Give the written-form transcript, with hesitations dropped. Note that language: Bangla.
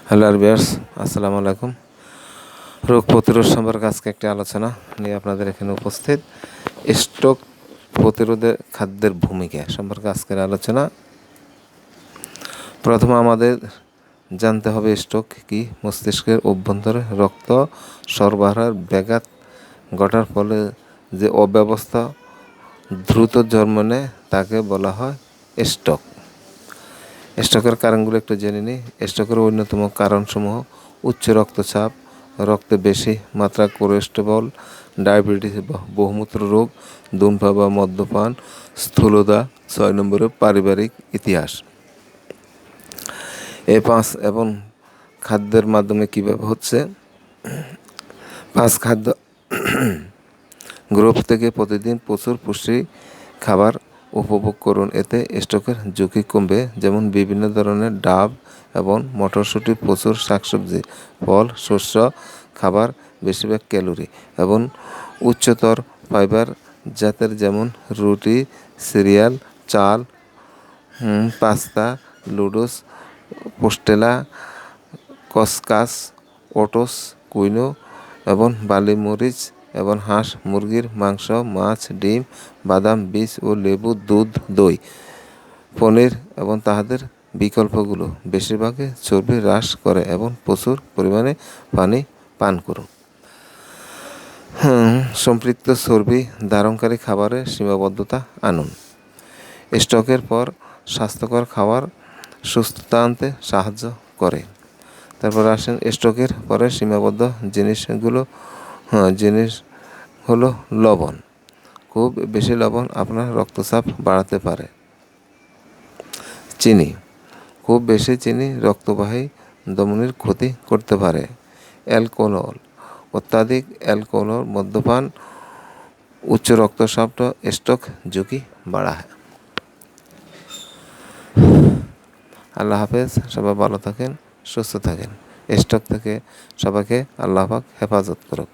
হ্যালো ভিউয়ার্স, আসসালামু আলাইকুম। রোগ প্রতিরোধ সম্পর্কে আজকে একটি আলোচনা নিয়ে আপনাদের এখানে উপস্থিত। স্ট্রোক প্রতিরোধে খাদ্যের ভূমিকা সম্পর্কে আজকের আলোচনা। প্রথমে আমাদের জানতে হবে স্ট্রোক কি। মস্তিষ্কের অভ্যন্তরে রক্ত সরবরাহের ব্যাঘাত ঘটার ফলে যে অব্যবস্থা দ্রুত জন্ম নেয় তাকে বলা হয় স্ট্রোক। স্ট্রোকের কারণগুলো একটু জেনে নিই। স্ট্রোকের অন্যতম কারণসমূহ উচ্চ রক্তচাপ, রক্তে বেশি মাত্রা কোলেস্টেরল, ডায়াবেটিস, বহুমূত্র রোগ, ধূমপান বা মদ্যপান, স্থূলতা। 6 নম্বরে পারিবারিক ইতিহাস। এই 5 এবং খাদ্যের মাধ্যমে কীভাবে হচ্ছে। 5 খাদ্য গ্রুপ থেকে প্রতিদিন প্রচুর পুষ্টি খাবার উপভোগ করুন, এতে স্ট্রোকের ঝুঁকি কমবে। যেমন বিভিন্ন ধরনের ডাব এবং মটরশুঁটি, প্রচুর শাকসবজি, ফল, শস্য খাবার, বেশিরভাগ ক্যালোরি এবং উচ্চতর ফাইবার জাতের যেমন রুটি, সিরিয়াল, চাল, পাস্তা, লুডুস, পোস্টেলা, কসকাস, ওটস, কুইনো এবং বালি মরিচ এবং হাঁস মুরগির মাংস, মাছ, ডিম, বাদাম, বীজ ও লেবু, দুধ, দই, পনির এবং তাহাদের বিকল্পগুলো বেশিরভাগই চর্বি হ্রাস করে এবং প্রচুর পরিমাণে পানি পান করুন। সম্পৃক্ত চর্বি ধারণকারী খাবারে সীমাবদ্ধতা আনুন। স্ট্রোকের পর স্বাস্থ্যকর খাবার সুস্থতা আনতে সাহায্য করে। তারপর আসেন স্ট্রোকের পরে সীমাবদ্ধ জিনিস হলো লবণ। খুব বেশি লবণ আপনার রক্তচাপ বাড়াতে পারে। চিনি, খুব বেশি চিনি রক্তবাহী ধমনির ক্ষতি করতে পারে। অ্যালকোহল, অত্যাধিক অ্যালকোহল, মদ্যপান, উচ্চ রক্তচাপ স্ট্রোক ঝুঁকি বাড়ায়। আল্লাহ হাফেজ, সবাই ভালো থাকেন, সুস্থ থাকেন। স্ট্রোক থেকে সবাইকে আল্লাহ পাক হেফাজত করুক।